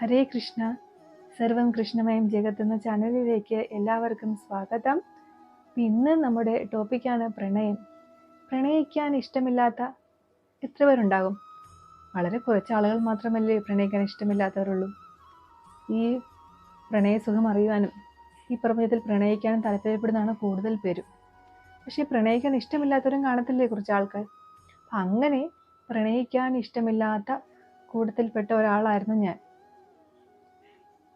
ഹരേ കൃഷ്ണ. സർവം കൃഷ്ണമയം ജഗത്ത് എന്ന ചാനലിലേക്ക് എല്ലാവർക്കും സ്വാഗതം. ഇന്ന് നമ്മുടെ ടോപ്പിക്കാണ് പ്രണയം. പ്രണയിക്കാൻ ഇഷ്ടമില്ലാത്ത എത്ര പേരുണ്ടാകും? വളരെ കുറച്ച് ആളുകൾ മാത്രമല്ലേ പ്രണയിക്കാൻ ഇഷ്ടമില്ലാത്തവരുള്ളൂ. ഈ പ്രണയസുഖം അറിയുവാനും ഈ പ്രപഞ്ചത്തിൽ പ്രണയിക്കാനും താല്പര്യപ്പെടുന്നതാണ് കൂടുതൽ പേരും. പക്ഷേ പ്രണയിക്കാൻ ഇഷ്ടമില്ലാത്തവരും കാണത്തില്ലേ കുറച്ച് ആൾക്കാർ. അങ്ങനെ പ്രണയിക്കാൻ ഇഷ്ടമില്ലാത്ത കൂട്ടത്തിൽപ്പെട്ട ഒരാളായിരുന്നു ഞാൻ.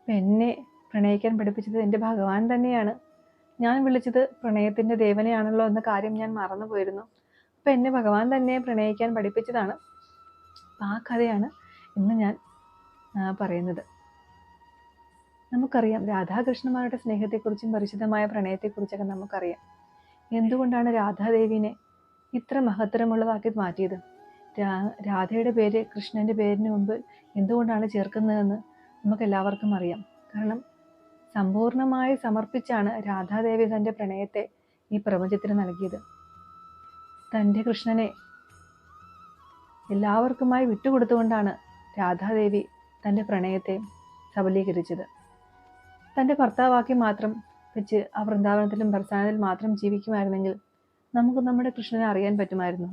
എന്നെ പ്രണയിക്കാൻ പഠിപ്പിച്ചത് എൻ്റെ ഭഗവാൻ തന്നെയാണ്. ഞാൻ വിളിച്ചത് പ്രണയത്തിൻ്റെ ദേവനെയാണല്ലോ എന്ന കാര്യം ഞാൻ മറന്നു പോയിരുന്നു. അപ്പം എന്നെ ഭഗവാൻ തന്നെ പ്രണയിക്കാൻ പഠിപ്പിച്ചതാണ്. അപ്പം ആ കഥയാണ് ഇന്ന് ഞാൻ പറയുന്നത്. നമുക്കറിയാം രാധാകൃഷ്ണന്മാരുടെ സ്നേഹത്തെക്കുറിച്ചും പരിശുദ്ധമായ പ്രണയത്തെക്കുറിച്ചൊക്കെ നമുക്കറിയാം. എന്തുകൊണ്ടാണ് രാധാദേവിനെ ഇത്ര മഹത്തരമുള്ളതാക്കി മാറ്റിയത്? രാധയുടെ പേര് കൃഷ്ണൻ്റെ പേരിന് മുമ്പ് എന്തുകൊണ്ടാണ് ചേർക്കുന്നതെന്ന് നമുക്കെല്ലാവർക്കും അറിയാം. കാരണം സമ്പൂർണമായി സമർപ്പിച്ചാണ് രാധാദേവി തൻ്റെ പ്രണയത്തെ ഈ പ്രപഞ്ചത്തിന് നൽകിയത്. തൻ്റെ കൃഷ്ണനെ എല്ലാവർക്കുമായി വിട്ടുകൊടുത്തുകൊണ്ടാണ് രാധാദേവി തൻ്റെ പ്രണയത്തെ സബലീകരിച്ചത്. തൻ്റെ ഭർത്താവാക്കി മാത്രം വെച്ച് ആ വൃന്ദാവനത്തിലും ബർസാനത്തിലും മാത്രം ജീവിക്കുമായിരുന്നെങ്കിൽ നമുക്ക് നമ്മുടെ കൃഷ്ണനെ അറിയാൻ പറ്റുമായിരുന്നു?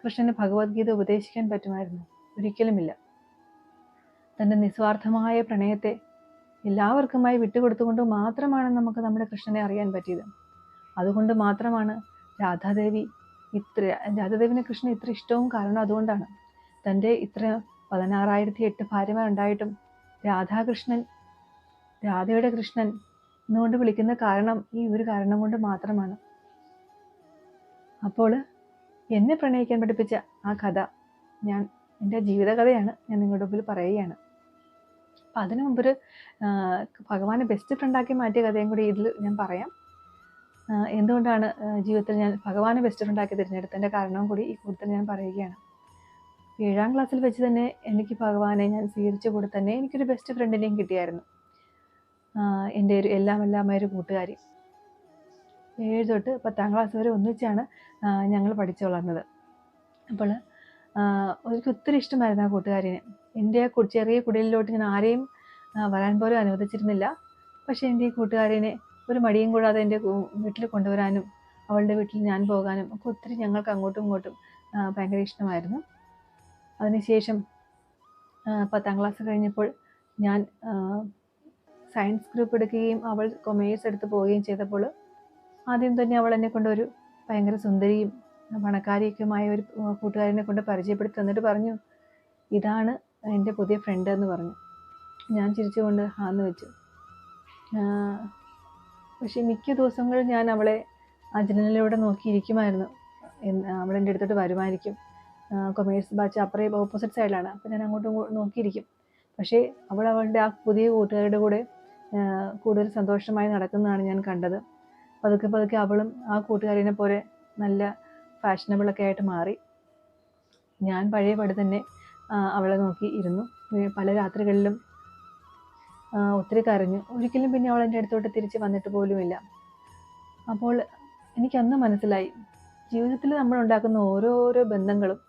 കൃഷ്ണന് ഭഗവത്ഗീത ഉപദേശിക്കാൻ പറ്റുമായിരുന്നു? ഒരിക്കലുമില്ല. തൻ്റെ നിസ്വാർത്ഥമായ പ്രണയത്തെ എല്ലാവർക്കുമായി വിട്ടുകൊടുത്തുകൊണ്ട് മാത്രമാണ് നമുക്ക് നമ്മുടെ കൃഷ്ണനെ അറിയാൻ പറ്റിയത്. അതുകൊണ്ട് മാത്രമാണ് രാധാദേവിനെ കൃഷ്ണൻ ഇത്ര ഇഷ്ടവും കാരണം അതുകൊണ്ടാണ്. തൻ്റെ ഇത്ര 16,008 ഭാര്യമാരുണ്ടായിട്ടും രാധയുടെ കൃഷ്ണൻ എന്നുകൊണ്ട് വിളിക്കുന്ന കാരണം ഈ ഒരു കാരണം കൊണ്ട് മാത്രമാണ്. അപ്പോൾ എന്നെ പ്രണയിക്കാൻ പഠിപ്പിച്ച ആ കഥ എൻ്റെ ജീവിതകഥയാണ് ഞാൻ നിങ്ങളുടെ മുമ്പിൽ പറയുകയാണ്. അപ്പം അതിനു മുമ്പൊരു ഭഗവാനെ ബെസ്റ്റ് ഫ്രണ്ടാക്കി മാറ്റിയ കഥയും കൂടി ഇതിൽ ഞാൻ പറയാം. എന്തുകൊണ്ടാണ് ജീവിതത്തിൽ ഞാൻ ഭഗവാനെ ബെസ്റ്റ് ഫ്രണ്ടാക്കി തിരഞ്ഞെടുത്തതിൻ്റെ കാരണവും കൂടി ഈ കൂടുതൽ ഞാൻ പറയുകയാണ്. 7ാം ക്ലാസ്സിൽ വെച്ച് തന്നെ എനിക്ക് ഭഗവാനെ ഞാൻ സ്വീകരിച്ച കൂടെ തന്നെ എനിക്കൊരു ബെസ്റ്റ് ഫ്രണ്ടിനെയും കിട്ടിയായിരുന്നു. എൻ്റെ ഒരു എല്ലാമായ ഒരു കൂട്ടുകാരി. 7 തൊട്ട് 10ാം ക്ലാസ് വരെ ഒന്നിച്ചാണ് ഞങ്ങൾ പഠിച്ചു വളർന്നത്. അപ്പോൾ എനിക്ക് ഒത്തിരി ഇഷ്ടമായിരുന്നു ആ കൂട്ടുകാരിനെ. എൻ്റെ ചെറിയ കുടിലിലോട്ട് ഞാൻ ആരെയും വരാൻ പോലും അനുവദിച്ചിരുന്നില്ല. പക്ഷേ എൻ്റെ ഈ കൂട്ടുകാരിനെ ഒരു മടിയും കൂടാതെ എൻ്റെ വീട്ടിൽ കൊണ്ടുവരാനും അവളുടെ വീട്ടിൽ ഞാൻ പോകാനും ഒക്കെ ഒത്തിരി ഞങ്ങൾക്ക് അങ്ങോട്ടും ഇങ്ങോട്ടും ഭയങ്കര ഇഷ്ടമായിരുന്നു. അതിനുശേഷം 10ാം ക്ലാസ് കഴിഞ്ഞപ്പോൾ ഞാൻ സയൻസ് ഗ്രൂപ്പ് എടുക്കുകയും അവൾ കൊമേഴ്സ് എടുത്ത് പോവുകയും ചെയ്തപ്പോൾ ആദ്യം തന്നെ അവൾ എന്നെ കൊണ്ടൊരു ഭയങ്കര സുന്ദരിയും പണക്കാരിയൊക്കെയുമായ ഒരു കൂട്ടുകാരനെ കൊണ്ട് പരിചയപ്പെടുത്തി തന്നിട്ട് പറഞ്ഞു, ഇതാണ് എൻ്റെ പുതിയ ഫ്രണ്ട് എന്ന് പറഞ്ഞു. ഞാൻ ചിരിച്ചുകൊണ്ട് ആന്ന് വെച്ചു. പക്ഷേ മിക്ക ദിവസങ്ങളിൽ ഞാൻ അവളെ ആ ജനലിലൂടെ നോക്കിയിരിക്കുമായിരുന്നു. അവളെൻ്റെ അടുത്തോട്ട് വരുമായിരിക്കും. കൊമേഴ്സ് ബാച്ച് അപ്പുറം ഓപ്പോസിറ്റ് സൈഡിലാണ്. അപ്പോൾ ഞാൻ അങ്ങോട്ടും നോക്കിയിരിക്കും. പക്ഷേ അവളുടെ ആ പുതിയ കൂട്ടുകാരുടെ കൂടെ കൂടുതൽ സന്തോഷമായി നടക്കുന്നതാണ് ഞാൻ കണ്ടത്. പതുക്കെ അവളും ആ കൂട്ടുകാരിനെ പോലെ നല്ല ഫാഷനബിളൊക്കെ ആയിട്ട് മാറി. ഞാൻ പഴയപടി തന്നെ അവളെ നോക്കി ഇരുന്നു. പല രാത്രികളിലും ഒത്തിരി കരഞ്ഞു. ഒരിക്കലും പിന്നെ അവൾ എൻ്റെ അടുത്തോട്ട് തിരിച്ച് വന്നിട്ട് പോലുമില്ല. അപ്പോൾ എനിക്കന്ന് മനസ്സിലായി, ജീവിതത്തിൽ നമ്മൾ ഉണ്ടാക്കുന്ന ഓരോരോ ബന്ധങ്ങളും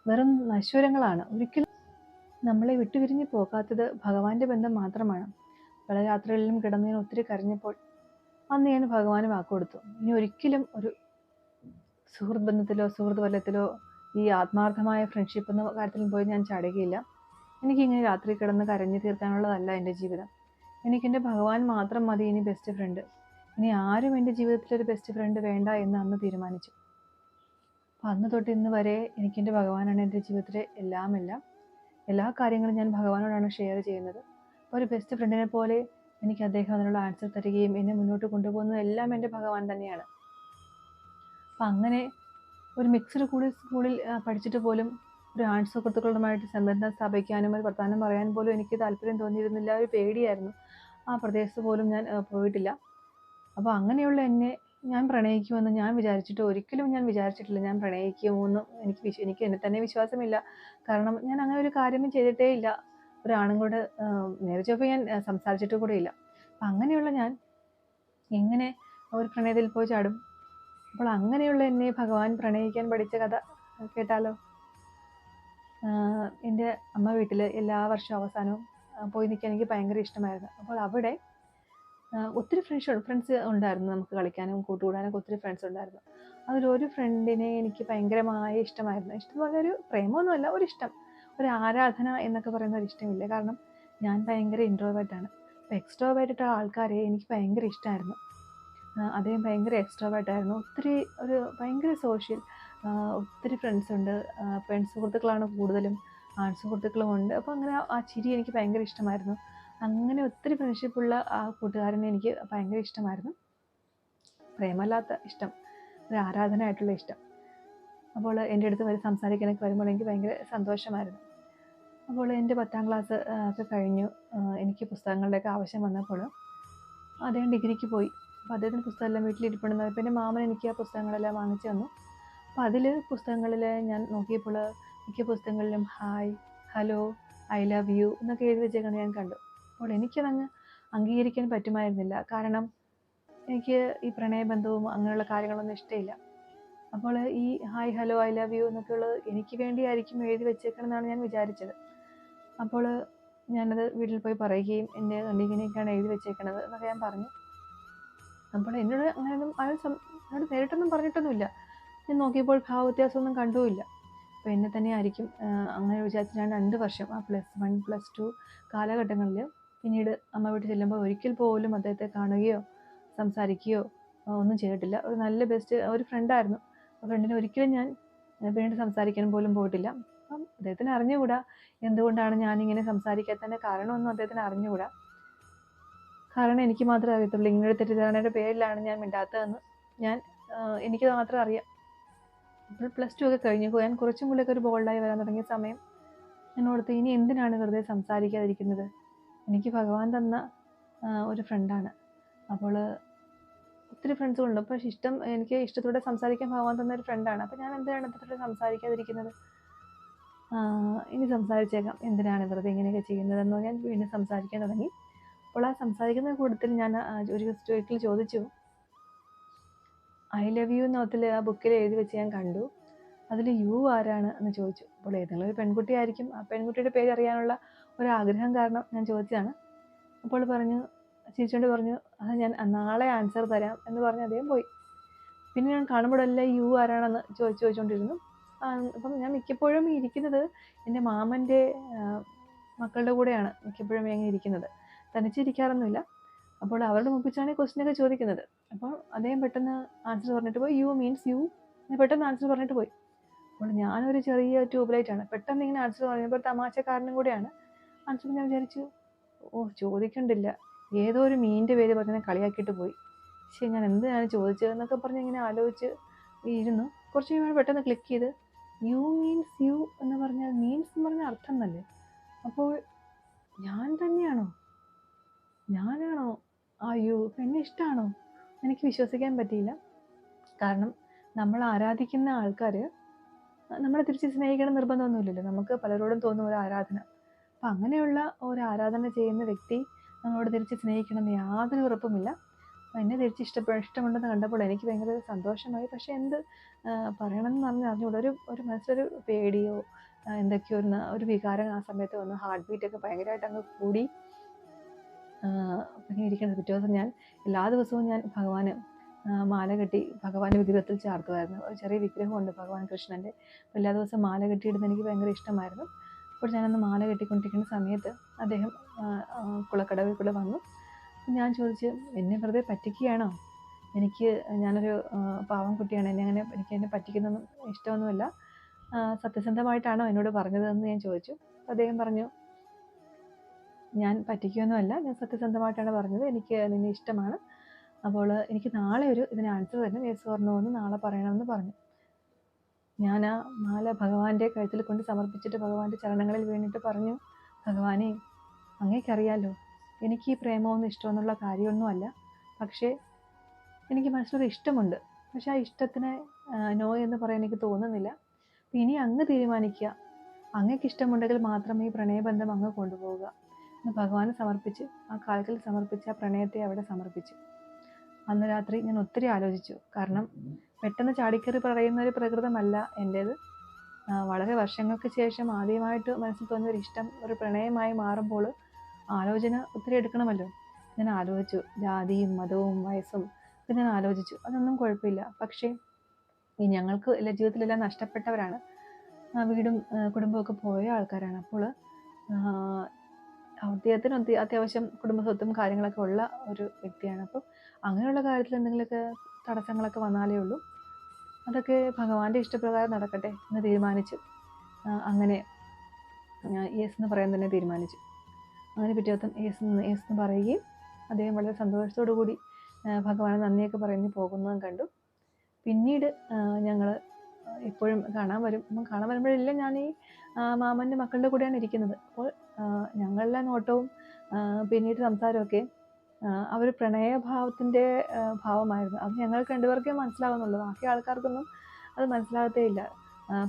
വെറും നശ്വരങ്ങളാണ്. ഒരിക്കലും നമ്മളെ വിട്ടുപിരിഞ്ഞ് പോകാത്തത് ഭഗവാന്റെ ബന്ധം മാത്രമാണ്. പല രാത്രികളിലും കിടന്ന് ഞാൻ ഒത്തിരി കരഞ്ഞപ്പോൾ അന്ന് ഞാൻ ഭഗവാന് വാക്കുകൊടുത്തു, ഇനി ഒരിക്കലും ഒരു സുഹൃത്ത് ബന്ധത്തിലോ സുഹൃത്ത് വലയത്തിലോ ഈ ആത്മാർത്ഥമായ ഫ്രണ്ട്ഷിപ്പ് എന്ന കാര്യത്തിലും പോയി ഞാൻ ചാടുകയില്ല. എനിക്കിങ്ങനെ രാത്രി കിടന്ന് കരഞ്ഞു തീർക്കാനുള്ളതല്ല എൻ്റെ ജീവിതം. എനിക്കെൻ്റെ ഭഗവാൻ മാത്രം മതി ഇനി ബെസ്റ്റ് ഫ്രണ്ട്. ഇനി ആരും എൻ്റെ ജീവിതത്തിലൊരു ബെസ്റ്റ് ഫ്രണ്ട് വേണ്ട എന്ന് അന്ന് തീരുമാനിച്ചു. അപ്പം അന്ന് തൊട്ട് ഇന്ന് വരെ എനിക്കെൻ്റെ ഭഗവാനാണ് എൻ്റെ ജീവിതത്തിലെ എല്ലാ കാര്യങ്ങളും ഞാൻ ഭഗവാനോടാണ് ഷെയർ ചെയ്യുന്നത്. ഒരു ബെസ്റ്റ് ഫ്രണ്ടിനെ പോലെ എനിക്ക് അദ്ദേഹം അതിനുള്ള ആൻസർ തരികയും എന്നെ മുന്നോട്ട് കൊണ്ടുപോകുന്നത് എല്ലാം എൻ്റെ ഭഗവാൻ തന്നെയാണ്. അപ്പം അങ്ങനെ ഒരു മിക്സ്ഡ് സ്കൂളിൽ പഠിച്ചിട്ട് പോലും ഒരു ആൺ സുഹൃത്തുക്കളുമായിട്ട് ബന്ധം സ്ഥാപിക്കാനും ഒരു വർത്തമാനം പറയാൻ പോലും എനിക്ക് താല്പര്യം തോന്നിയിരുന്നില്ല. ഒരു പേടിയായിരുന്നു. ആ പ്രദേശത്ത് പോലും ഞാൻ പോയിട്ടില്ല. അപ്പോൾ അങ്ങനെയുള്ള എന്നെ ഞാൻ പ്രണയിക്കുമെന്ന് ഞാൻ ഒരിക്കലും വിചാരിച്ചിട്ടില്ല. ഞാൻ പ്രണയിക്കുമെന്നും എനിക്ക് എന്നെ തന്നെ വിശ്വാസമില്ല. കാരണം ഞാൻ അങ്ങനെ ഒരു കാര്യമേ ചെയ്തിട്ടേ ഇല്ല. ഒരാണുങ്ങളോട് നേരെ ചൊവ്വേ ഞാൻ സംസാരിച്ചിട്ട് കൂടെയില്ല. അപ്പം അങ്ങനെയുള്ള ഞാൻ എങ്ങനെ ഒരു പ്രണയത്തിൽ പോയി ചാടും? അപ്പോൾ അങ്ങനെയുള്ള എന്നെ ഭഗവാൻ പ്രണയിക്കാൻ പഠിച്ച കഥ കേട്ടാലോ? എൻ്റെ അമ്മ വീട്ടിൽ എല്ലാ വർഷവും അവസാനവും പോയി നിൽക്കാൻ എനിക്ക് ഭയങ്കര ഇഷ്ടമായിരുന്നു. അപ്പോൾ അവിടെ ഒത്തിരി ഫ്രണ്ട്സ് ഉണ്ടായിരുന്നു, നമുക്ക് കളിക്കാനും കൂട്ടുകൂടാനൊക്കെ ഒത്തിരി ഫ്രണ്ട്സ് ഉണ്ടായിരുന്നു. അതിലൊരു ഫ്രണ്ടിനെ എനിക്ക് ഭയങ്കരമായ ഇഷ്ടമായിരുന്നു. ഇഷ്ടം എന്ന് പറഞ്ഞാൽ ഒരു പ്രേമമൊന്നുമല്ല, ഒരിഷ്ടം, ഒരു ആരാധന എന്നൊക്കെ പറയുന്ന ഒരു ഇഷ്ടമില്ല. കാരണം ഞാൻ ഭയങ്കര ഇൻട്രോവേർട്ടാണ്. അപ്പോൾ എക്സ്ട്രോവേർട്ടായിട്ടുള്ള ആൾക്കാരെ എനിക്ക് ഭയങ്കര ഇഷ്ടമായിരുന്നു. അദ്ദേഹം ഭയങ്കര എക്സ്ട്രോവേർട്ടായിരുന്നു. ഒത്തിരി ഒരു ഭയങ്കര സോഷ്യൽ, ഒത്തിരി ഫ്രണ്ട്സ് ഉണ്ട്. സുഹൃത്തുക്കളാണ് കൂടുതലും, സുഹൃത്തുക്കളും ഉണ്ട്. അപ്പോൾ അങ്ങനെ ആ ചിരി എനിക്ക് ഭയങ്കര ഇഷ്ടമായിരുന്നു. അങ്ങനെ ഒത്തിരി ഫ്രണ്ട്ഷിപ്പുള്ള ആ കൂട്ടുകാരനെ എനിക്ക് ഭയങ്കര ഇഷ്ടമായിരുന്നു. പ്രേമല്ലാത്ത ഇഷ്ടം, ഒരു ആരാധനയായിട്ടുള്ള ഇഷ്ടം. അപ്പോൾ എൻ്റെ അടുത്ത് സംസാരിക്കാനൊക്കെ വരുമ്പോൾ എനിക്ക് ഭയങ്കര സന്തോഷമായിരുന്നു. അപ്പോൾ എൻ്റെ 10ാം ക്ലാസ് ഒക്കെ കഴിഞ്ഞു. എനിക്ക് പുസ്തകങ്ങളുടെയൊക്കെ ആവശ്യം വന്നപ്പോൾ അദ്ദേഹം ഡിഗ്രിക്ക് പോയി. അപ്പോൾ അദ്ദേഹത്തിൻ്റെ പുസ്തകമെല്ലാം വീട്ടിലിരിപ്പുണ്ടെന്ന്. അപ്പോൾ എൻ്റെ മാമൻ എനിക്ക് ആ പുസ്തകങ്ങളെല്ലാം വാങ്ങിച്ചു തന്നു. അപ്പോൾ അതിൽ പുസ്തകങ്ങളിൽ ഞാൻ നോക്കിയപ്പോൾ മിക്ക പുസ്തകങ്ങളിലും hi, hello, I love you എന്നൊക്കെ എഴുതി വെച്ചേക്കുന്നത് ഞാൻ കണ്ടു. അപ്പോൾ എനിക്കതങ്ങ് അംഗീകരിക്കാൻ പറ്റുമായിരുന്നില്ല. കാരണം എനിക്ക് ഈ പ്രണയബന്ധവും അങ്ങനെയുള്ള കാര്യങ്ങളൊന്നും ഇഷ്ടമില്ല. അപ്പോൾ ഈ hi, hello, I love you എന്നൊക്കെ ഉള്ളത് എനിക്ക് വേണ്ടിയായിരിക്കും എഴുതി വെച്ചേക്കണമെന്നാണ് ഞാൻ വിചാരിച്ചത്. അപ്പോൾ ഞാനത് വീട്ടിൽ പോയി പറയുകയും എൻ്റെ ഇങ്ങനെയൊക്കെയാണ് എഴുതി വെച്ചേക്കണത് എന്നൊക്കെ ഞാൻ പറഞ്ഞു. അപ്പോൾ എന്നോട് അങ്ങനെയൊന്നും എന്നോട് നേരിട്ടൊന്നും പറഞ്ഞിട്ടൊന്നുമില്ല. ഞാൻ നോക്കിയപ്പോൾ ഭാവവ്യത്യാസമൊന്നും കണ്ടുമില്ല. അപ്പോൾ എന്നെ തന്നെ ആയിരിക്കും അങ്ങനെ വിചാരിച്ച് ഞാൻ 2 വർഷം ആ +1 +2 കാലഘട്ടങ്ങളിൽ പിന്നീട് അമ്മ വീട്ടിൽ ചെല്ലുമ്പോൾ ഒരിക്കൽ പോലും അദ്ദേഹത്തെ കാണുകയോ സംസാരിക്കുകയോ ഒന്നും ചെയ്തിട്ടില്ല. ഒരു നല്ല ബെസ്റ്റ് ഒരു ഫ്രണ്ടായിരുന്നു. ആ ഫ്രണ്ടിനെ ഒരിക്കലും ഞാൻ പിന്നീട് സംസാരിക്കാൻ പോലും പോയിട്ടില്ല. അപ്പം അദ്ദേഹത്തിന് അറിഞ്ഞുകൂടാ എന്തുകൊണ്ടാണ് ഞാനിങ്ങനെ സംസാരിക്കാത്തതിൻ്റെ കാരണമൊന്നും അദ്ദേഹത്തിന് അറിഞ്ഞുകൂടാ. കാരണം എനിക്ക് മാത്രമേ അറിയത്തുള്ളൂ. ഇങ്ങനൊരു തെറ്റിദ്ധാരണയുടെ പേരിലാണ് ഞാൻ മിണ്ടാത്തതെന്ന് എനിക്ക് മാത്രം അറിയാം. അപ്പോൾ +2 ഒക്കെ കഴിഞ്ഞു. ഞാൻ കുറച്ചും കൂടെയൊക്കെ ഒരു ബോൾഡായി വരാൻ തുടങ്ങിയ സമയം ഞാൻ ഓർത്ത്, ഇനി എന്തിനാണ് വെറുതെ സംസാരിക്കാതിരിക്കുന്നത്? എനിക്ക് ഭഗവാൻ തന്ന ഒരു ഫ്രണ്ടാണ്. അപ്പോൾ ഒത്തിരി ഫ്രണ്ട്സുകളുണ്ട്. പക്ഷേ എനിക്ക് ഇഷ്ടത്തോടെ സംസാരിക്കാൻ ഭഗവാൻ തന്ന ഒരു ഫ്രണ്ടാണ്. അപ്പോൾ ഞാൻ എന്തിനാണ് ഇത്രത്തോടെ സംസാരിക്കാതിരിക്കുന്നത്? ഇനി സംസാരിച്ചേക്കാം, എന്തിനാണ് വെറുതെ ഇങ്ങനെയൊക്കെ ചെയ്യുന്നതെന്ന് ഞാൻ വീണ്ടും സംസാരിക്കാൻ തുടങ്ങി. അപ്പോൾ ആ സംസാരിക്കുന്ന കൂട്ടത്തിൽ ഞാൻ ഒരിക്കൽ ചോദിച്ചു, ഐ ലവ് യു എന്നതിൽ ആ ബുക്കിൽ എഴുതി വെച്ച് ഞാൻ കണ്ടു, അതിൽ യു ആരാണ് എന്ന് ചോദിച്ചു. അപ്പോൾ ഏതെങ്കിലും ഒരു പെൺകുട്ടിയായിരിക്കും. ആ പെൺകുട്ടിയുടെ പേര് അറിയാനുള്ള ഒരാഗ്രഹം കാരണം ഞാൻ ചോദിച്ചതാണ്. അപ്പോൾ ചിരിച്ചുകൊണ്ട് പറഞ്ഞു, അത് ഞാൻ നാളെ ആൻസർ തരാം എന്ന് പറഞ്ഞ് അദ്ദേഹം പോയി. പിന്നെ ഞാൻ കാണുമ്പോഴെല്ലാം യു ആരാണെന്ന് ചോദിച്ചുകൊണ്ടിരുന്നു. അപ്പം ഞാൻ മിക്കപ്പോഴും ഇരിക്കുന്നത് എൻ്റെ മാമൻ്റെ മക്കളുടെ കൂടെയാണ് മിക്കപ്പോഴും ഞാൻ ഇരിക്കുന്നത്. തനിച്ചിരിക്കാറൊന്നുമില്ല. അപ്പോൾ അവരുടെ മുമ്പിച്ചാണ് ക്വസ്റ്റ്യനൊക്കെ ചോദിക്കുന്നത്. അപ്പോൾ അദ്ദേഹം പെട്ടെന്ന് ആൻസർ പറഞ്ഞിട്ട് പോയി. യു മീൻസ് യു എന്ന് പെട്ടെന്ന് ആൻസർ പറഞ്ഞിട്ട് പോയി. അപ്പോൾ ഞാനൊരു ചെറിയ ട്യൂബ്ലൈറ്റാണ്. പെട്ടെന്ന് ഇങ്ങനെ ആൻസർ പറഞ്ഞപ്പോൾ തമാശക്കാരനും കൂടെയാണ് ആൻസർ. ഞാൻ വിചാരിച്ചു, ചോദിക്കണ്ടില്ല, ഏതോ ഒരു മീനിൻ്റെ പേര് പറഞ്ഞ് കളിയാക്കിയിട്ട് പോയി. പക്ഷേ ഞാൻ എന്തിനാണ് ചോദിച്ചതെന്നൊക്കെ പറഞ്ഞ് ഇങ്ങനെ ആലോചിച്ച് ഇരുന്നു. കുറച്ച് കഴിയുമ്പോൾ പെട്ടെന്ന് ക്ലിക്ക് ചെയ്ത്, യു മീൻസ് യു എന്ന് പറഞ്ഞാൽ മീൻസ് എന്ന് പറഞ്ഞാൽ അർത്ഥം എന്നല്ലേ? അപ്പോൾ ഞാൻ തന്നെയാണോ? ഞാനാണോ ആ യു? എന്നെ ഇഷ്ടമാണോ? എനിക്ക് വിശ്വസിക്കാൻ പറ്റിയില്ല. കാരണം നമ്മൾ ആരാധിക്കുന്ന ആൾക്കാർ നമ്മളെ തിരിച്ച് സ്നേഹിക്കണം നിർബന്ധമൊന്നുമില്ലല്ലോ. നമുക്ക് പലരോടും തോന്നും ഒരു ആരാധന. അപ്പം അങ്ങനെയുള്ള ഒരു ആരാധന ചെയ്യുന്ന വ്യക്തി നമ്മളോട് തിരിച്ച് സ്നേഹിക്കണമെന്ന് യാതൊരു ഉറപ്പുമില്ല. അപ്പം എന്നെ തിരിച്ച് ഇഷ്ടമുണ്ടെന്ന് കണ്ടപ്പോൾ എനിക്ക് ഭയങ്കര സന്തോഷമായി. പക്ഷേ എന്ത് പറയണമെന്ന് അറിഞ്ഞുകൂടാ. ഒരു മനസ്സിലൊരു പേടിയോ എന്തൊക്കെയോ ഒരു വികാരം ആ സമയത്ത് വന്നു. ഹാർട്ട് ബീറ്റൊക്കെ ഭയങ്കരമായിട്ട് അങ്ങ് കൂടി ഇങ്ങനെ ഇരിക്കുന്നത്. പിറ്റേ ദിവസം ഞാൻ എല്ലാ ദിവസവും ഞാൻ ഭഗവാന് മാല കെട്ടി ഭഗവാന്റെ വിഗ്രഹത്തിൽ ചാർത്തുമായിരുന്നു. ഒരു ചെറിയ വിഗ്രഹമുണ്ട് ഭഗവാൻ കൃഷ്ണൻ്റെ. അപ്പോൾ എല്ലാ ദിവസവും മാല കെട്ടിയിടുന്നത് എനിക്ക് ഭയങ്കര ഇഷ്ടമായിരുന്നു. അപ്പോൾ ഞാനന്ന് മാല കെട്ടിക്കൊണ്ടിരിക്കുന്ന സമയത്ത് അദ്ദേഹം കുളക്കടവിൽ കൂടെ വന്നു. ഞാൻ ചോദിച്ചു, എന്നെ വെറുതെ പറ്റിക്കുകയാണോ? ഞാനൊരു പാവം കുട്ടിയാണ്, എനിക്ക് എന്നെ പറ്റിക്കുന്നൊന്നും ഇഷ്ടമൊന്നുമില്ല, സത്യസന്ധമായിട്ടാണോ എന്നോട് പറഞ്ഞതെന്ന് ഞാൻ ചോദിച്ചു. അദ്ദേഹം പറഞ്ഞു, ഞാൻ പറ്റിക്കുകയൊന്നുമല്ല, ഞാൻ സത്യസന്ധമായിട്ടാണ് പറഞ്ഞത്, എനിക്ക് നിന്നെ ഇഷ്ടമാണ്. അപ്പോൾ എനിക്ക് നാളെ ഇതിന് ആൻസർ തരണം, യെസ് ഓർ നോ എന്ന് നാളെ പറയണമെന്ന് പറഞ്ഞു. ഞാൻ ആ മാല ഭഗവാന്റെ കഴുത്തിൽ കൊണ്ട് സമർപ്പിച്ചിട്ട് ഭഗവാന്റെ ചരണങ്ങളിൽ വീണിട്ട് പറഞ്ഞു, ഭഗവാനെ, അങ്ങേക്കറിയാലോ എനിക്ക് ഈ പ്രേമമൊന്നും ഇഷ്ടമെന്നുള്ള കാര്യമൊന്നുമല്ല. പക്ഷേ എനിക്ക് മനസ്സിലൊരു ഇഷ്ടമുണ്ട്. പക്ഷെ ആ ഇഷ്ടത്തിന് നോ എന്ന് പറയാൻ എനിക്ക് തോന്നുന്നില്ല. ഇനി അങ്ങ് തീരുമാനിക്കുക, അങ്ങേക്ക് ഇഷ്ടമുണ്ടെങ്കിൽ മാത്രമേ ഈ പ്രണയബന്ധം അങ്ങ് കൊണ്ടുപോവുക എന്ന് ഭഗവാനെ സമർപ്പിച്ച്, ആ കാൽക്കൽ സമർപ്പിച്ച് ആ പ്രണയത്തെ അവിടെ സമർപ്പിച്ചു. അന്ന് രാത്രി ഞാൻ ഒത്തിരി ആലോചിച്ചു. കാരണം പെട്ടെന്ന് ചാടിക്കറി പറയുന്ന ഒരു പ്രകൃതമല്ല എൻ്റേത്. വളരെ വർഷങ്ങൾക്ക് ശേഷം ആദ്യമായിട്ട് മനസ്സിൽ തോന്നിയൊരു ഇഷ്ടം ഒരു പ്രണയമായി മാറുമ്പോൾ ആലോചന ഒത്തിരി എടുക്കണമല്ലോ. ഞാൻ ആലോചിച്ചു, ജാതിയും മതവും വയസ്സും ഒക്കെ ഞാൻ ആലോചിച്ചു. അതൊന്നും കുഴപ്പമില്ല. പക്ഷേ ഈ ഞങ്ങൾക്ക് ജീവിതത്തിലെല്ലാം നഷ്ടപ്പെട്ടവരാണ്, വീടും കുടുംബമൊക്കെ പോയ ആൾക്കാരാണ്. അപ്പോൾ അദ്ദേഹത്തിന് അത്യാവശ്യം കുടുംബ സ്വത്തും കാര്യങ്ങളൊക്കെ ഉള്ള ഒരു വ്യക്തിയാണ്. അപ്പോൾ അങ്ങനെയുള്ള കാര്യത്തിൽ എന്തെങ്കിലുമൊക്കെ തടസ്സങ്ങളൊക്കെ വന്നാലേ ഉള്ളൂ. അതൊക്കെ ഭഗവാന്റെ ഇഷ്ടപ്രകാരം നടക്കട്ടെ എന്ന് തീരുമാനിച്ചു. അങ്ങനെ യേസ് എന്ന് പറയാൻ തന്നെ തീരുമാനിച്ചു. അങ്ങനെ പിറ്റേ ദിവസം യേസ് എന്ന് പറയുകയും അദ്ദേഹം വളരെ സന്തോഷത്തോടു കൂടി ഭഗവാനെ നന്ദിയൊക്കെ പറഞ്ഞ് പോകുന്നതും കണ്ടു. പിന്നീട് ഞങ്ങൾ എപ്പോഴും കാണാൻ വരുമ്പോഴെല്ലാം ഞാൻ ഈ മാമൻ്റെ മക്കളുടെ കൂടെയാണ് ഇരിക്കുന്നത്. അപ്പോൾ ഞങ്ങളുടെ നോട്ടവും പിന്നീട് സംസാരമൊക്കെ അവർ പ്രണയഭാവത്തിൻ്റെ ഭാവമായിരുന്നു. അത് ഞങ്ങൾക്ക് രണ്ടുപേർക്കേ മനസ്സിലാവുന്നുള്ളൂ, ബാക്കി ആൾക്കാർക്കൊന്നും അത് മനസ്സിലാകത്തേ ഇല്ല.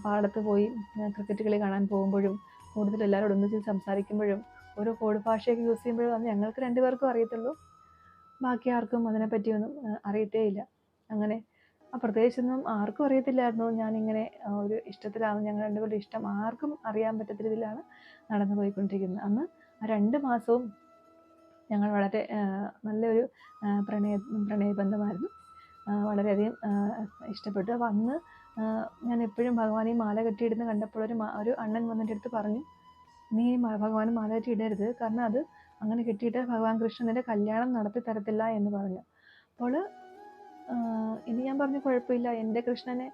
പാടത്ത് പോയി ക്രിക്കറ്റ് കളി കാണാൻ പോകുമ്പോഴും കൂടുതൽ എല്ലാവരോടും ഒന്നിച്ച് സംസാരിക്കുമ്പോഴും ഓരോ കോഡ് ഭാഷയൊക്കെ യൂസ് ചെയ്യുമ്പോഴും അത് ഞങ്ങൾക്ക് രണ്ടുപേർക്കും അറിയത്തുള്ളൂ, ബാക്കി ആർക്കും അതിനെപ്പറ്റിയൊന്നും അറിയത്തേ ഇല്ല. അങ്ങനെ പ്രത്യേകിച്ചൊന്നും ആർക്കും അറിയത്തില്ലായിരുന്നു ഞാനിങ്ങനെ ഒരു ഇഷ്ടത്തിലാണ്. ഞങ്ങൾ രണ്ടുപേരുടെ ഇഷ്ടം ആർക്കും അറിയാൻ പറ്റാത്ത രീതിയിലാണ് നടന്നു പോയിക്കൊണ്ടിരിക്കുന്നത്. അന്ന് 2 മാസവും ഞങ്ങൾ വളരെ നല്ലൊരു പ്രണയബന്ധമായിരുന്നു. വളരെയധികം ഇഷ്ടപ്പെട്ടു. അപ്പോൾ അന്ന് ഞാൻ എപ്പോഴും ഭഗവാനെ മാല കെട്ടിയിടുന്ന കണ്ടപ്പോൾ ഒരു അണ്ണൻ വന്നിട്ട് അടുത്ത് പറഞ്ഞു, നീ ഭഗവാന് മാല കെട്ടി ഇടരുത്, കാരണം അത് അങ്ങനെ കെട്ടിയിട്ട് ഭഗവാൻ കൃഷ്ണൻ്റെ കല്യാണം നടത്തി തരത്തില്ല എന്ന് പറഞ്ഞു. അപ്പോൾ ഇനി ഞാൻ പറഞ്ഞു, കുഴപ്പമില്ല, എൻ്റെ കൃഷ്ണനെ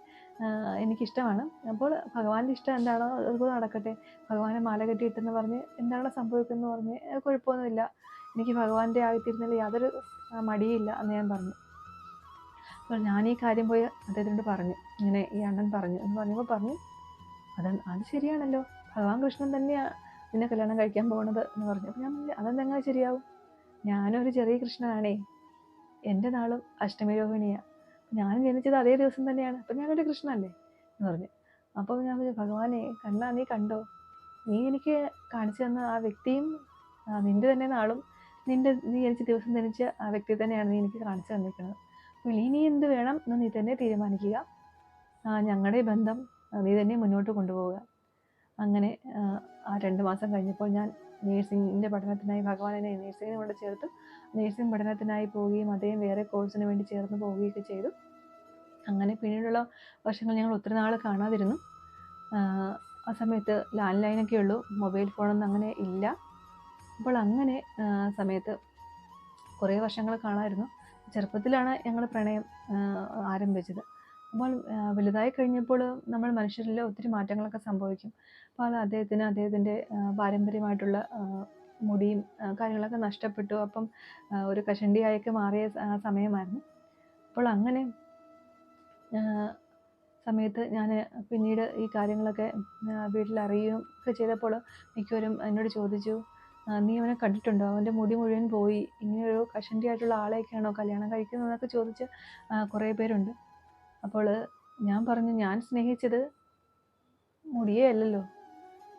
എനിക്കിഷ്ടമാണ്. അപ്പോൾ ഭഗവാന്റെ ഇഷ്ടം എന്താണോ അതുപോലെ നടക്കട്ടെ, ഭഗവാനെ മാല കെട്ടിയിട്ടെന്ന് പറഞ്ഞ് എന്താണോ സംഭവിക്കുന്നത് പറഞ്ഞ് കുഴപ്പമൊന്നുമില്ല, എനിക്ക് ഭഗവാന്റെ ആയിത്തീരുന്നതിൽ യാതൊരു മടിയില്ല എന്ന് ഞാൻ പറഞ്ഞു. അപ്പോൾ ഞാൻ ഈ കാര്യം പോയി അദ്ദേഹത്തിനോട് പറഞ്ഞു, ഇങ്ങനെ ഈ അണ്ണൻ പറഞ്ഞു എന്ന് പറഞ്ഞപ്പോൾ പറഞ്ഞു, അത് ശരിയാണല്ലോ, ഭഗവാൻ കൃഷ്ണൻ തന്നെയാണ് നിന്നെ കല്യാണം കഴിക്കാൻ പോകുന്നത് എന്ന് പറഞ്ഞു. അപ്പോൾ ഞാൻ പറഞ്ഞു, അതെന്തെങ്ങനെ ശരിയാവും, ഞാനൊരു ചെറിയ കൃഷ്ണനാണേ, എൻ്റെ നാളും അഷ്ടമി രോഹിണിയാണ്, ഞാനും ജനിച്ചത് അതേ ദിവസം തന്നെയാണ്, അപ്പം ഞാനൊരു കൃഷ്ണനല്ലേ എന്ന് പറഞ്ഞു. അപ്പോൾ ഞാൻ പറഞ്ഞു, ഭഗവാനെ കണ്ണാ, നീ കണ്ടോ, നീ എനിക്ക് കാണിച്ചു തന്ന ആ വ്യക്തിയും നിൻ്റെ തന്നെ നാളും നീ ജനിച്ച ദിവസം ജനിച്ച ആ വ്യക്തി തന്നെയാണ് നീ എനിക്ക് കാണിച്ചു തന്നിരിക്കുന്നത്. അപ്പോൾ ഇനി എന്ത് വേണം എന്ന് നീ തന്നെ തീരുമാനിക്കുക, ഞങ്ങളുടെ ബന്ധം നീ തന്നെ മുന്നോട്ട് കൊണ്ടുപോവുക. അങ്ങനെ ആ 2 മാസം കഴിഞ്ഞപ്പോൾ ഞാൻ നേഴ്സിങ്ങിൻ്റെ പഠനത്തിനായി ഭഗവാൻ എന്നെ നേഴ്സിങ്ങിന് കൊണ്ട് ചേർത്തു. നേഴ്സിംഗ് പഠനത്തിനായി പോവുകയും അദ്ദേഹം വേറെ കോഴ്സിന് വേണ്ടി ചേർന്ന് പോവുകയൊക്കെ ചെയ്തു. അങ്ങനെ പിന്നീടുള്ള വർഷങ്ങൾ ഞങ്ങൾ ഒത്തിരി നാൾ കാണാതിരുന്നു. ആ സമയത്ത് ലാൻഡ് ലൈനൊക്കെ ഉള്ളൂ, മൊബൈൽ ഫോണൊന്നും അങ്ങനെ ഇല്ല. അപ്പോൾ അങ്ങനെ സമയത്ത് കുറേ വർഷങ്ങൾ കാണാമായിരുന്നു. ചെറുപ്പത്തിലാണ് ഞങ്ങൾ പ്രണയം ആരംഭിച്ചത്. അപ്പോൾ വലുതായി കഴിഞ്ഞപ്പോൾ നമ്മൾ മനുഷ്യരിൽ ഒത്തിരി മാറ്റങ്ങളൊക്കെ സംഭവിക്കും. അപ്പോൾ അത് അദ്ദേഹത്തിൻ്റെ പാരമ്പര്യമായിട്ടുള്ള മുടിയും കാര്യങ്ങളൊക്കെ നഷ്ടപ്പെട്ടു. അപ്പം ഒരു കഷണ്ടിയായൊക്കെ മാറിയ സമയമായിരുന്നു. അപ്പോൾ അങ്ങനെ സമയത്ത് ഞാൻ പിന്നീട് ഈ കാര്യങ്ങളൊക്കെ വീട്ടിൽ അറിയുകയും ഒക്കെ ചെയ്തപ്പോൾ മിക്കവരും എന്നോട് ചോദിച്ചു, നീ അവനെ കണ്ടിട്ടുണ്ടോ, അവൻ്റെ മുടി മുഴുവൻ പോയി, ഇങ്ങനെയൊരു കഷണ്ടിയായിട്ടുള്ള ആളെയൊക്കെയാണോ കല്യാണം കഴിക്കുന്നതെന്നൊക്കെ ചോദിച്ച് കുറേ പേരുണ്ട്. അപ്പോൾ ഞാൻ പറഞ്ഞു, ഞാൻ സ്നേഹിച്ചത് മുടിയേ അല്ലല്ലോ,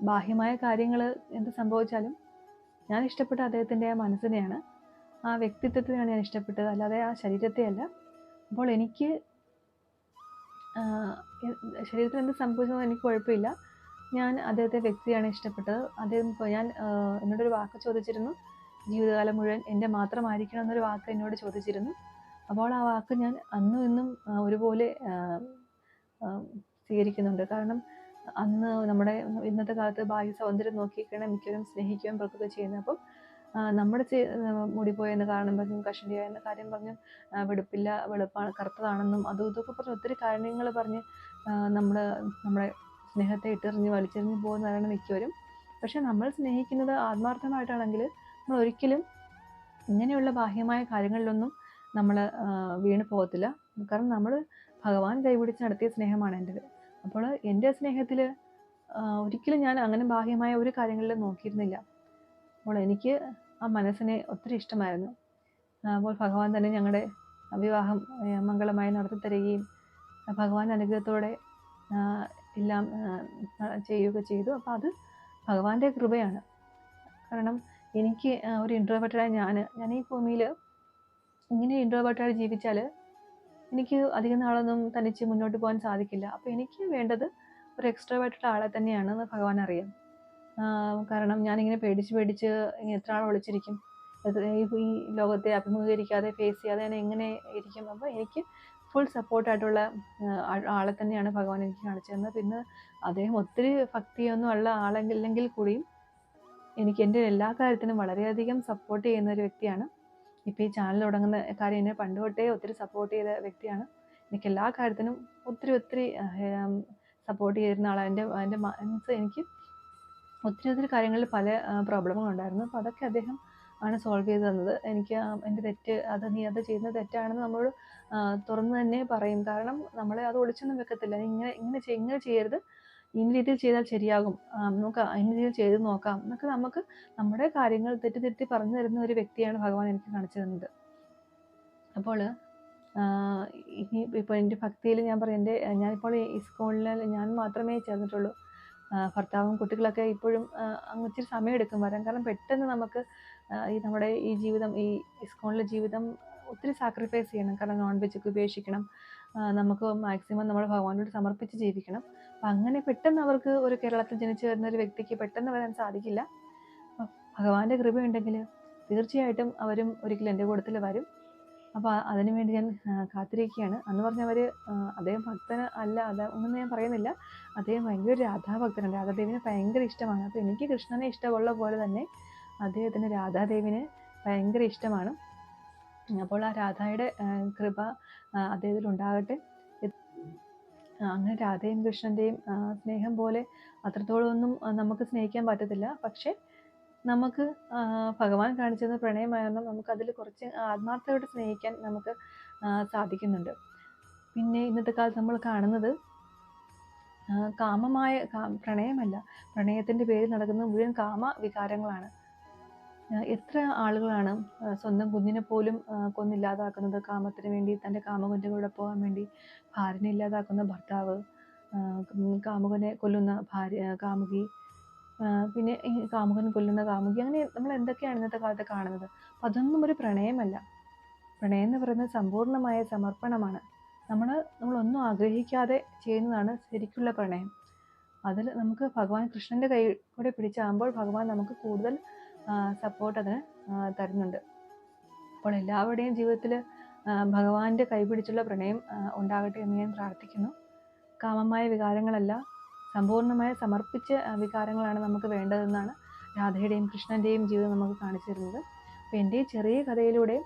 ബാഹ്യമായ കാര്യങ്ങൾ എന്ത് സംഭവിച്ചാലും ഞാൻ ഇഷ്ടപ്പെട്ട അദ്ദേഹത്തിൻ്റെ ആ മനസ്സിനെയാണ്, ആ വ്യക്തിത്വത്തിനെയാണ് ഞാൻ ഇഷ്ടപ്പെട്ടത്, അല്ലാതെ ആ ശരീരത്തെ അല്ല. അപ്പോൾ എനിക്ക് ശരീരത്തിൽ എന്ത് സംഭവിച്ചതോ എനിക്ക് കുഴപ്പമില്ല, ഞാൻ അദ്ദേഹത്തെ വ്യക്തിയാണ് ഇഷ്ടപ്പെട്ടത്. ഞാൻ എന്നോടൊരു വാക്ക് ചോദിച്ചിരുന്നു, ജീവിതകാലം മുഴുവൻ എൻ്റെ മാത്രമായിരിക്കണം എന്നൊരു വാക്ക് എന്നോട് ചോദിച്ചിരുന്നു. അപ്പോൾ ആ വാക്ക് ഞാൻ അന്നും ഇന്നും ഒരുപോലെ സ്വീകരിക്കുന്നുണ്ട്. കാരണം അന്ന് നമ്മുടെ ഇന്നത്തെ കാലത്ത് ബാഹ്യ സൗന്ദര്യം നോക്കിയൊക്കെയാണ് മിക്കവരും സ്നേഹിക്കുകയും പുറത്തൊക്കെ ചെയ്യുന്നത്. അപ്പം നമ്മുടെ മുടി പോയെന്ന കാരണം പറഞ്ഞും കഷണ്ടിയായെന്ന കാര്യം പറഞ്ഞും വെളുപ്പാണ് കറുത്തതാണെന്നും അതും ഇതൊക്കെ പറഞ്ഞ് ഒത്തിരി കാര്യങ്ങൾ പറഞ്ഞ് നമ്മുടെ സ്നേഹത്തെ ഇട്ടെറിഞ്ഞ് വലിച്ചെറിഞ്ഞ് പോകുന്നവരാണ് മിക്കവരും. പക്ഷെ നമ്മൾ സ്നേഹിക്കുന്നത് ആത്മാർത്ഥമായിട്ടാണെങ്കിൽ നമ്മൾ ഒരിക്കലും ഇങ്ങനെയുള്ള ബാഹ്യമായ കാര്യങ്ങളിലൊന്നും നമ്മൾ വീണ് പോകത്തില്ല. കാരണം നമ്മൾ ഭഗവാൻ കൈപിടിച്ച് നടത്തിയ സ്നേഹമാണ് എൻ്റെത്. അപ്പോൾ എൻ്റെ സ്നേഹത്തിൽ ഒരിക്കലും ഞാൻ അങ്ങനെ ബാഹ്യമായ ഒരു കാര്യങ്ങളിലും നോക്കിയിരുന്നില്ല. അപ്പോൾ എനിക്ക് ആ മനസ്സിനെ ഒത്തിരി ഇഷ്ടമായിരുന്നു. അപ്പോൾ ഭഗവാൻ തന്നെ ഞങ്ങളുടെ വിവാഹം മംഗളമായി നടത്തി തരികയും ഭഗവാന്റെ അനുഗ്രഹത്തോടെ എല്ലാം ചെയ്യുകയൊക്കെ ചെയ്തു. അപ്പോൾ അത് ഭഗവാന്റെ കൃപയാണ്. കാരണം എനിക്ക് ഒരു ഇൻട്രോവേർട്ടായ ഞാൻ ഈ ഭൂമിയിൽ ഇങ്ങനെ ഇൻട്രോവേർട്ടായി ജീവിച്ചാൽ എനിക്ക് അധികം നാളൊന്നും തനിച്ച് മുന്നോട്ട് പോകാൻ സാധിക്കില്ല. അപ്പോൾ എനിക്ക് വേണ്ടത് ഒരു എക്സ്ട്രോവേർട്ടായ ആളെ തന്നെയാണെന്ന് ഭഗവാൻ അറിയാം. കാരണം ഞാനിങ്ങനെ പേടിച്ച് പേടിച്ച് ഇങ്ങനെ എത്ര നാൾ ഒളിച്ചിരിക്കും, ഈ ലോകത്തെ അഭിമുഖീകരിക്കാതെ ഫേസ് ചെയ്യാതെ ഞാൻ എങ്ങനെ ഇരിക്കും. അപ്പോൾ എനിക്ക് ഫുൾ സപ്പോർട്ടായിട്ടുള്ള ആളെ തന്നെയാണ് ഭഗവാൻ എനിക്ക് കാണിച്ചു തന്നത്. പിന്നെ അദ്ദേഹം ഒത്തിരി ഭക്തിയൊന്നും ഉള്ള ആളെങ്കിൽ കൂടിയും എനിക്ക് എൻ്റെ എല്ലാ കാര്യത്തിനും വളരെയധികം സപ്പോർട്ട് ചെയ്യുന്ന ഒരു വ്യക്തിയാണ്. ഇപ്പോൾ ഈ ചാനൽ തുടങ്ങുന്ന കാര്യം എന്നെ പണ്ട് തൊട്ടേ ഒത്തിരി സപ്പോർട്ട് ചെയ്ത വ്യക്തിയാണ്. എനിക്ക് എല്ലാ കാര്യത്തിനും ഒത്തിരി സപ്പോർട്ട് ചെയ്തിരുന്ന ആളാണ്. എൻ്റെ മനസ്സ് എനിക്ക് ഒത്തിരി കാര്യങ്ങളിൽ പല പ്രോബ്ലങ്ങളുണ്ടായിരുന്നു. അപ്പോൾ അതൊക്കെ അദ്ദേഹം ആണ് സോൾവ് ചെയ്ത് തന്നത്. എനിക്ക് എൻ്റെ തെറ്റ്, നീ അത് ചെയ്യുന്നത് തെറ്റാണെന്ന് നമ്മളോട് തുറന്ന് തന്നെ പറയും. കാരണം നമ്മളെ അത് ഒളിച്ചൊന്നും വെക്കത്തില്ല. ഇങ്ങനെ ചെയ്യരുത്, ഇന്ന രീതിയിൽ ചെയ്താൽ ശരിയാകും, നമുക്ക് ഇന്ന രീതിയിൽ ചെയ്ത് നോക്കാം എന്നൊക്കെ നമുക്ക് നമ്മുടെ കാര്യങ്ങൾ തെറ്റി പറഞ്ഞു തരുന്ന ഒരു വ്യക്തിയാണ് ഭഗവാൻ എനിക്ക് കാണിച്ചു തന്നത്. അപ്പോൾ ഇപ്പോൾ എൻ്റെ ഭക്തിയിൽ ഞാൻ പറയും, ഞാനിപ്പോൾ ഇസ്കോണിൽ ഞാൻ മാത്രമേ ചേർന്നിട്ടുള്ളൂ. ഭർത്താവും കുട്ടികളൊക്കെ ഇപ്പോഴും അങ്ങ് ഇച്ചിരി സമയമെടുക്കും വരാൻ. കാരണം പെട്ടെന്ന് നമുക്ക് നമ്മുടെ ഈ ജീവിതം, ഈ ഇസ്കോണിലെ ജീവിതം ഒത്തിരി സാക്രിഫൈസ് ചെയ്യണം. കാരണം നോൺ വെജൊക്കെ ഉപേക്ഷിക്കണം, നമുക്ക് മാക്സിമം നമ്മൾ ഭഗവാനോട് സമർപ്പിച്ച് ജീവിക്കണം. അപ്പം അങ്ങനെ പെട്ടെന്ന് അവർക്ക് ഒരു കേരളത്തിൽ ജനിച്ചു വരുന്ന ഒരു വ്യക്തിക്ക് പെട്ടെന്ന് വരാൻ സാധിക്കില്ല. ഭഗവാന്റെ കൃപയുണ്ടെങ്കിൽ തീർച്ചയായിട്ടും അവരും ഒരിക്കലും എൻ്റെ കൂട്ടത്തിൽ വരും. അപ്പോൾ അതിനുവേണ്ടി ഞാൻ കാത്തിരിക്കുകയാണ്. അന്ന് പറഞ്ഞവർ അദ്ദേഹം ഭക്തന് അല്ല, ഒന്നും ഞാൻ പറയുന്നില്ല. അദ്ദേഹം ഭയങ്കര രാധാഭക്തനാണ്, രാധാദേവിനെ ഭയങ്കര ഇഷ്ടമാണ്. അപ്പോൾ എനിക്ക് കൃഷ്ണനെ ഇഷ്ടമുള്ള പോലെ തന്നെ അദ്ദേഹത്തിന് രാധാദേവിനെ ഭയങ്കര ഇഷ്ടമാണ്. അപ്പോൾ ആ രാധയുടെ കൃപ അദ്ദേഹത്തിൽ ഉണ്ടാകട്ടെ. അങ്ങനെ രാധയും കൃഷ്ണൻ്റെയും സ്നേഹം പോലെ അത്രത്തോളമൊന്നും നമുക്ക് സ്നേഹിക്കാൻ പറ്റത്തില്ല. പക്ഷേ നമുക്ക് ഭഗവാൻ കാണിച്ചത് പ്രണയമായിരുന്നു. നമുക്കതിൽ കുറച്ച് ആത്മാർത്ഥമായിട്ട് സ്നേഹിക്കാൻ നമുക്ക് സാധിക്കുന്നുണ്ട്. പിന്നെ ഇന്നത്തെ കാലത്ത് നമ്മൾ കാണുന്നത് കാമമായ പ്രണയമല്ല, പ്രണയത്തിൻ്റെ പേരിൽ നടക്കുന്ന മുഴുവൻ കാമ വികാരങ്ങളാണ്. എത്ര ആളുകളാണ് സ്വന്തം കുഞ്ഞിനെ പോലും കൊന്നില്ലാതാക്കുന്നത് കാമത്തിന് വേണ്ടി, തൻ്റെ കാമകുഞ്ഞുങ്ങളുടെ പോകാൻ വേണ്ടി. ഭാര്യനെ ഇല്ലാതാക്കുന്ന ഭർത്താവ്, കാമുകനെ കൊല്ലുന്ന കാമുകി, പിന്നെ ഈ കാമുകൻ കൊല്ലുന്ന കാമുകി, അങ്ങനെ നമ്മൾ എന്തൊക്കെയാണ് ഇന്നത്തെ കാലത്ത് കാണുന്നത്. അപ്പം അതൊന്നും ഒരു പ്രണയമല്ല. പ്രണയം എന്ന് പറയുന്നത് സമ്പൂർണ്ണമായ സമർപ്പണമാണ്. നമ്മളൊന്നും ആഗ്രഹിക്കാതെ ചെയ്യുന്നതാണ് ശരിക്കുള്ള പ്രണയം. അതിൽ നമുക്ക് ഭഗവാൻ കൃഷ്ണൻ്റെ കൈ കൂടെ പിടിച്ചാകുമ്പോൾ ഭഗവാൻ നമുക്ക് കൂടുതൽ സപ്പോർട്ട് അതിന് തരുന്നുണ്ട്. അപ്പോൾ എല്ലാവരുടെയും ജീവിതത്തിൽ ഭഗവാന്റെ കൈ പിടിച്ചുള്ള പ്രണയം ഉണ്ടാകട്ടെ എന്ന് ഞാൻ പ്രാർത്ഥിക്കുന്നു. കാമമായ വികാരങ്ങളല്ല, സമ്പൂർണ്ണമായ സമർപ്പിച്ച വികാരങ്ങളാണ് നമുക്ക് വേണ്ടതെന്നാണ് രാധയുടെയും കൃഷ്ണൻ്റെയും ജീവിതം നമുക്ക് കാണിച്ചു തരുന്നത്. അപ്പോൾ എൻ്റെ ഈ ചെറിയ കഥയിലൂടെ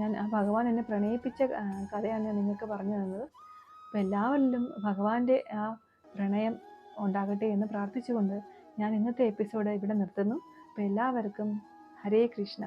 ഞാൻ ഭഗവാൻ എന്നെ പ്രണയിപ്പിച്ച കഥയാണ് ഞാൻ നിങ്ങൾക്ക് പറഞ്ഞു തന്നത്. അപ്പോൾ എല്ലാവരിലും ഭഗവാന്റെ ആ പ്രണയം ഉണ്ടാകട്ടെ എന്ന് പ്രാർത്ഥിച്ചുകൊണ്ട് ഞാൻ ഇന്നത്തെ എപ്പിസോഡ് ഇവിടെ നിർത്തുന്നു. അപ്പോൾ എല്ലാവർക്കും ഹരേ കൃഷ്ണ.